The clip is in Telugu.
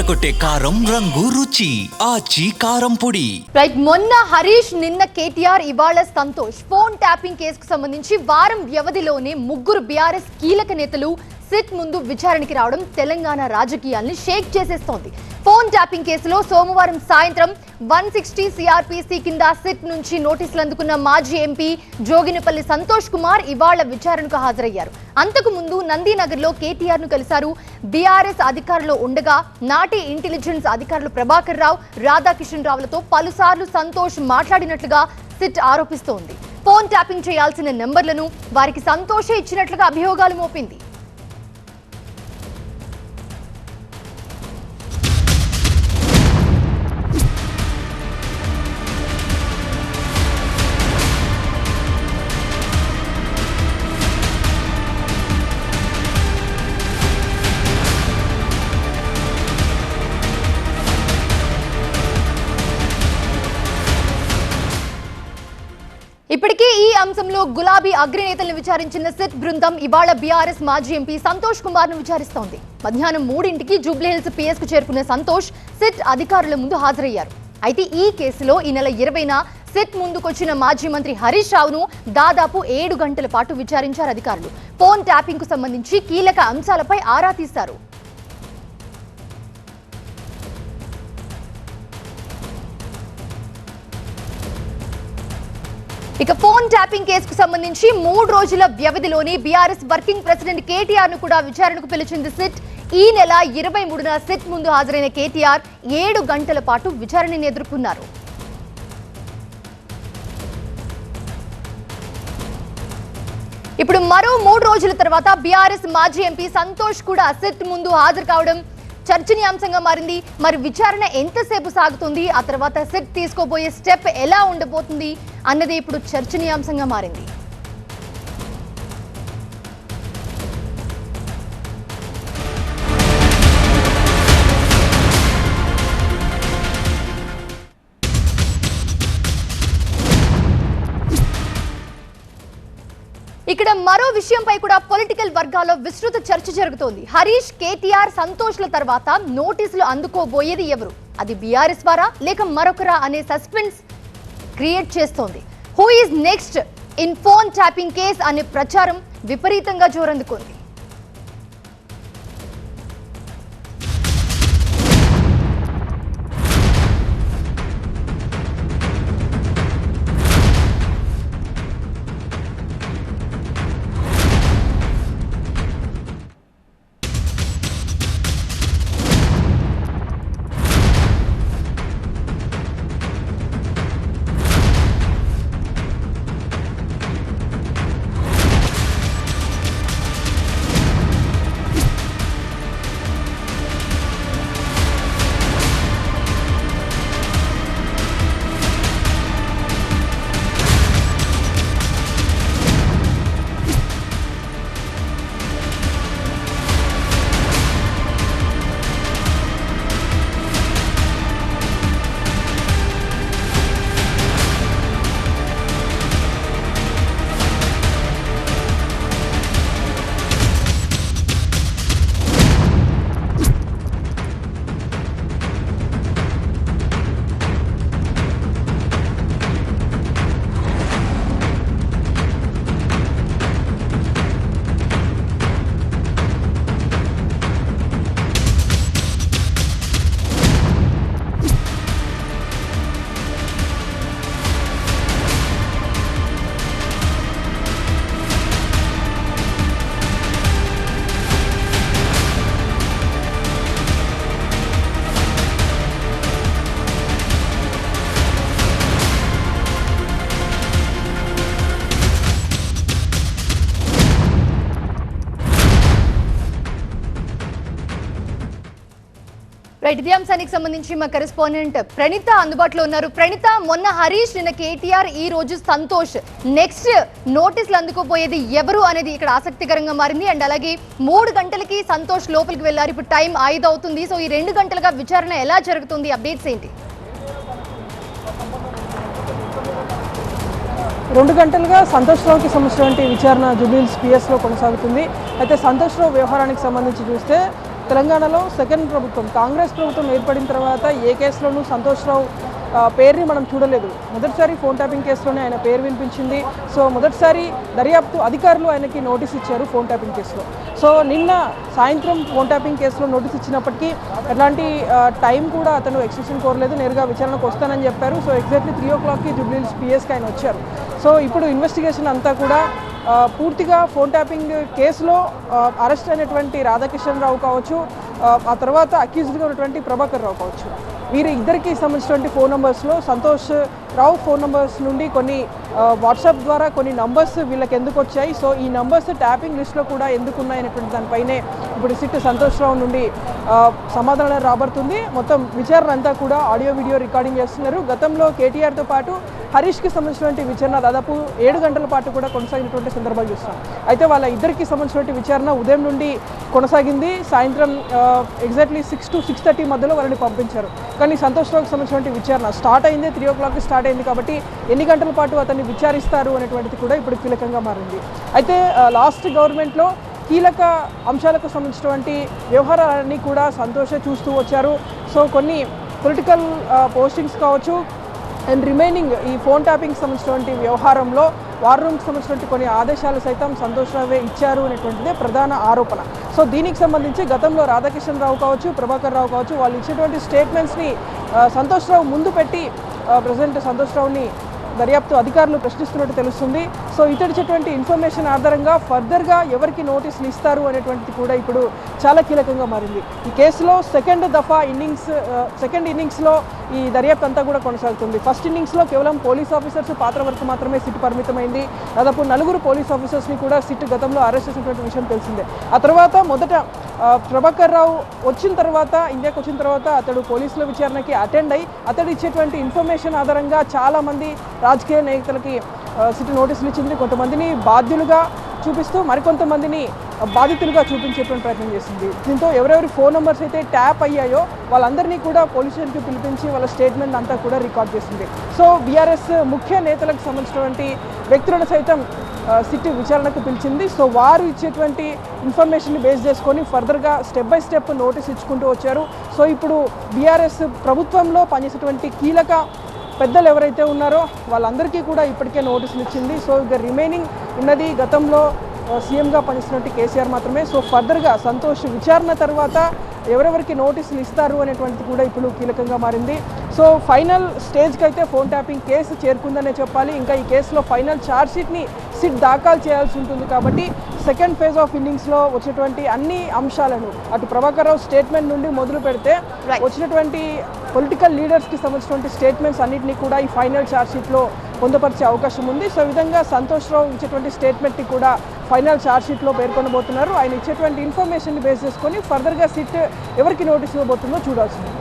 అదరకొట్టే కారం రంగు రుచి ఆచి కారం పొడి. రైట్, మొన్న హరీష్, నిన్న కేటీఆర్, ఇవాళ సంతోష్ ఫోన్ ట్యాపింగ్ కేసుకు సంబంధించి వారం వ్యవధిలోనే ముగ్గురు బీఆర్ఎస్ కీలక నేతలు సిట్ ముందు విచారణకి రావడం తెలంగాణ రాజకీయాల్ని షేక్ చేసేస్తోంది. ఫోన్ ట్యాపింగ్ కేసులో సోమవారం సాయంత్రం 160 సిఆర్పిసి కింద సిట్ నుంచి నోటీసులు అందుకున్న మాజీ ఎంపీ జోగినిపల్లి సంతోష్ కుమార్ ఇవాళ విచారణకు హాజరయ్యారు. అంతకు ముందు నందీనగర్లో కేటీఆర్ ను కలిశారు. బీఆర్ఎస్ అధికారంలో ఉండగా నాటి ఇంటెలిజెన్స్ అధికారులు ప్రభాకర్ రావు, రాధాకిషన్ రావులతో పలుసార్లు సంతోష్ మాట్లాడినట్లుగా సిట్ ఆరోపిస్తోంది. ఫోన్ ట్యాపింగ్ చేయాల్సిన నెంబర్లను వారికి సంతోషే ఇచ్చినట్లుగా అభియోగాలు మోపింది. ఇప్పటికే ఈ అంశంలో గులాబీ అగ్రనేతలను విచారించిన సిట్ బృందం ఇవాళ బీఆర్ఎస్ మాజీ ఎంపీ సంతోష్ కుమార్ ను విచారిస్తోంది. మధ్యాహ్నం 3ంటికి జూబ్లీహిల్స్ పిఎస్ కు చేరుకున్న సంతోష్ సిట్ అధికారుల ముందు హాజరయ్యారు. అయితే ఈ కేసులో ఈ నెల 20న సిట్ ముందుకొచ్చిన మాజీ మంత్రి హరీష్ రావును దాదాపు 7 గంటల పాటు విచారించారు అధికారులు. ఫోన్ ట్యాపింగ్ కు సంబంధించి కీలక అంశాలపై ఆరా తీశారు. ఇక ఫోన్ ట్యాపింగ్ కేసుకు సంబంధించి 3 రోజుల వ్యవధిలోనే బీఆర్ఎస్ వర్కింగ్ ప్రెసిడెంట్ కేటీఆర్ ను కూడా విచారణకు పిలిచింది సిట్. ఈ నెల 23న సిట్ ముందు హాజరైన కేటీఆర్ 7 గంటల పాటు విచారణను ఎదుర్కొన్నారు. ఇప్పుడు మరో 3 రోజుల తర్వాత బీఆర్ఎస్ మాజీ ఎంపీ సంతోష్ కూడా సిట్ ముందు హాజరు కావడం చర్చనీయాంశంగా మారింది. మరి విచారణ ఎంతసేపు సాగుతుంది, ఆ తర్వాత సిట్ తీసుకోబోయే స్టెప్ ఎలా ఉండబోతుంది అన్నది ఇప్పుడు చర్చనీయాంశంగా మారింది. ఇక్కడ మరో విషయంపై కూడా పొలిటికల్ వర్గాల్లో విస్తృత చర్చ జరుగుతోంది. హరీష్, కేటీఆర్, సంతోష్ల తర్వాత నోటీసులు అందుకోబోయేది ఎవరు? అది బీఆర్ఎస్ వారా లేక మరొకరా అనే సస్పెన్స్ క్రియేట్ చేస్తోంది. Who is next in phone tapping case అనే ప్రచారం విపరీతంగా జోరందుకుంది. రైట్, ఇదే అంశానికి సంబంధించి మా కరెస్పాండెంట్ ప్రణీత అందుబాటులో ఉన్నారు. ప్రణీత, మొన్న హరీష్, నిన్న కేటీఆర్, ఈ రోజు సంతోష్, నెక్స్ట్ నోటీసులు అందుకోపోయేది ఎవరు అనేది ఇక్కడ ఆసక్తికరంగా మారింది. అండ్ అలాగే 3 గంటలకి సంతోష్ లోపలికి వెళ్లారు. ఇప్పుడు టైం 5 అవుతుంది. సో ఈ 2 గంటలుగా విచారణ ఎలా జరుగుతుంది? అప్డేట్స్ ఏంటి? 2 గంటలుగా సంతోష్ రావుకి సంబంధించినటువంటి విచారణ జూబ్లీహిల్స్ పిఎస్లో కొనసాగుతుంది. అయితే సంతోష్ రావు వ్యవహారానికి సంబంధించి చూస్తే తెలంగాణలో సెకండ్ ప్రభుత్వం కాంగ్రెస్ ప్రభుత్వం ఏర్పడిన తర్వాత ఏ కేసులోనూ సంతోష్ రావు పేరుని మనం చూడలేదు. మొదటిసారి ఫోన్ ట్యాపింగ్ కేసులోనే ఆయన పేరు వినిపించింది. సో మొదటిసారి దర్యాప్తు అధికారులు ఆయనకి నోటీస్ ఇచ్చారు ఫోన్ ట్యాపింగ్ కేసులో. సో నిన్న సాయంత్రం ఫోన్ ట్యాపింగ్ కేసులో నోటీస్ ఇచ్చినప్పటికీ ఎలాంటి టైం కూడా అతను ఎక్స్టెన్షన్ కోరలేదు, నేరుగా విచారణకు వస్తానని చెప్పారు. సో ఎగ్జాక్ట్లీ 3 o'clockకి జూబ్లీహిల్స్ పిఎస్కి ఆయన వచ్చారు. సో ఇప్పుడు ఇన్వెస్టిగేషన్ అంతా కూడా పూర్తిగా ఫోన్ ట్యాపింగ్ కేసులో అరెస్ట్ అయినటువంటి రాధాకిషన్ రావు కావచ్చు, ఆ తర్వాత అక్యూజ్డ్గా ఉన్నటువంటి ప్రభాకర్ రావు కావచ్చు, వీరి ఇద్దరికి సంబంధించినటువంటి ఫోన్ నంబర్స్లో సంతోష్ రావు ఫోన్ నంబర్స్ నుండి కొన్ని వాట్సాప్ ద్వారా కొన్ని నంబర్స్ వీళ్ళకి ఎందుకు వచ్చాయి, సో ఈ నంబర్స్ ట్యాపింగ్ లిస్ట్లో కూడా ఎందుకు ఉన్నాయనేటువంటి దానిపైనే ఇప్పుడు సిట్ సంతోష్ రావు నుండి సమాధానం రాబడుతుంది. మొత్తం విచారణ అంతా కూడా ఆడియో వీడియో రికార్డింగ్ చేస్తున్నారు. గతంలో కేటీఆర్తో పాటు హరీష్కి సంబంధించినటువంటి విచారణ దాదాపు 7 గంటల పాటు కూడా కొనసాగినటువంటి సందర్భాలు చూస్తాం. అయితే వాళ్ళ ఇద్దరికి సంబంధించినటువంటి విచారణ ఉదయం నుండి కొనసాగింది. సాయంత్రం ఎగ్జాక్ట్లీ 6 to 6:30 మధ్యలో వాళ్ళని పంపించారు. కానీ సంతోష్ రావుకి సంబంధించినటువంటి విచారణ స్టార్ట్ అయింది 3 o'clockకి స్టార్ట్ అయింది. కాబట్టి ఎన్ని గంటల పాటు అతన్ని విచారిస్తారు అనేటువంటిది కూడా ఇప్పుడు కీలకంగా మారింది. అయితే లాస్ట్ గవర్నమెంట్లో కీలక అంశాలకు సంబంధించినటువంటి వ్యవహారాలన్నీ కూడా సంతోషే చూస్తూ వచ్చారు. సో కొన్ని పొలిటికల్ పోస్టింగ్స్ కావచ్చు అండ్ రిమైనింగ్ ఈ ఫోన్ ట్యాపింగ్కి సంబంధించినటువంటి వ్యవహారంలో వార్ రూమ్కి సంబంధించినటువంటి కొన్ని ఆదేశాలు సైతం సంతోష్ రావే ఇచ్చారు అనేటువంటిదే ప్రధాన ఆరోపణ. సో దీనికి సంబంధించి గతంలో రాధాకిషన్ రావు కావచ్చు, ప్రభాకర్ రావు కావచ్చు, వాళ్ళు ఇచ్చేటువంటి స్టేట్మెంట్స్ని సంతోష్ రావు ముందు పెట్టి ప్రజెంట్ సంతోష్ రావుని దర్యాప్తు అధికారులు ప్రశ్నిస్తున్నట్టు తెలుస్తుంది. సో ఇతడిచేటువంటి ఇన్ఫర్మేషన్ ఆధారంగా ఫర్దర్గా ఎవరికి నోటీసులు ఇస్తారు అనేటువంటిది కూడా ఇప్పుడు చాలా కీలకంగా మారింది. ఈ కేసులో సెకండ్ ఇన్నింగ్స్లో ఈ దర్యాప్తు అంతా కూడా కొనసాగుతుంది. ఫస్ట్ ఇన్నింగ్స్లో కేవలం పోలీస్ ఆఫీసర్స్ పాత్ర వరకు మాత్రమే సిట్ పరిమితమైంది. దాదాపు 4 పోలీస్ ఆఫీసర్స్ని కూడా సిట్ గతంలో అరెస్ట్ చేసినటువంటి విషయం తెలిసిందే. ఆ తర్వాత మొదట ప్రభాకర్ రావు వచ్చిన తర్వాత ఇండియాకి వచ్చిన తర్వాత అతడు పోలీసుల విచారణకి అటెండ్ అయ్యి అతడు ఇచ్చేటువంటి ఇన్ఫర్మేషన్ ఆధారంగా చాలామంది రాజకీయ నేతలకి సిట్ నోటీసులు ఇచ్చింది. కొంతమందిని బాధ్యులుగా చూపిస్తూ మరికొంతమందిని బాధితులుగా చూపించేటువంటి ప్రయత్నం చేసింది. దీంతో ఎవరెవరి ఫోన్ నెంబర్స్ అయితే ట్యాప్ అయ్యాయో వాళ్ళందరినీ కూడా పోలీస్ స్టేషన్కి పిలిపించి వాళ్ళ స్టేట్మెంట్ అంతా కూడా రికార్డ్ చేసింది. సో బీఆర్ఎస్ ముఖ్య నేతలకు సంబంధించినటువంటి వ్యక్తులను సైతం సిట్ విచారణకు పిలిచింది. సో వారు ఇచ్చేటువంటి ఇన్ఫర్మేషన్ని బేస్ చేసుకొని ఫర్దర్గా స్టెప్ బై స్టెప్ నోటీస్ ఇచ్చుకుంటూ వచ్చారు. సో ఇప్పుడు బీఆర్ఎస్ ప్రభుత్వంలో పనిచేసేటువంటి కీలక పెద్దలు ఎవరైతే ఉన్నారో వాళ్ళందరికీ కూడా ఇప్పటికే నోటీసులు ఇచ్చింది. సో ఇక రిమైనింగ్ ఉన్నది గతంలో సీఎంగా పనిచేసినట్టు కేసీఆర్ మాత్రమే. సో ఫర్దర్గా సంతోష్ విచారణ తర్వాత ఎవరెవరికి నోటీసులు ఇస్తారు అనేటువంటిది కూడా ఇప్పుడు కీలకంగా మారింది. సో ఫైనల్ స్టేజ్కి అయితే ఫోన్ ట్యాపింగ్ కేసు చేరుకుందనే చెప్పాలి. ఇంకా ఈ కేసులో ఫైనల్ ఛార్జ్షీట్ని సిట్ దాఖలు చేయాల్సి ఉంటుంది. కాబట్టి సెకండ్ ఫేజ్ ఆఫ్ ఇన్నింగ్స్లో వచ్చినటువంటి అన్ని అంశాలను అటు ప్రభాకర్ రావు స్టేట్మెంట్ నుండి మొదలు పెడితే వచ్చినటువంటి పొలిటికల్ లీడర్స్కి సంబంధించినటువంటి స్టేట్మెంట్స్ అన్నింటినీ కూడా ఈ ఫైనల్ ఛార్జ్షీట్లో పొందుపరిచే అవకాశం ఉంది. సో ఈ విధంగా సంతోష్ రావు ఇచ్చేటువంటి స్టేట్మెంట్ని కూడా ఫైనల్ ఛార్జ్షీట్లో పేర్కొనబోతున్నారు. ఆయన ఇచ్చేటువంటి ఇన్ఫర్మేషన్ని బేస్ చేసుకొని ఫర్దర్గా సిట్ ఎవరికి నోటీస్ ఇవ్వబోతుందో చూడాల్సింది.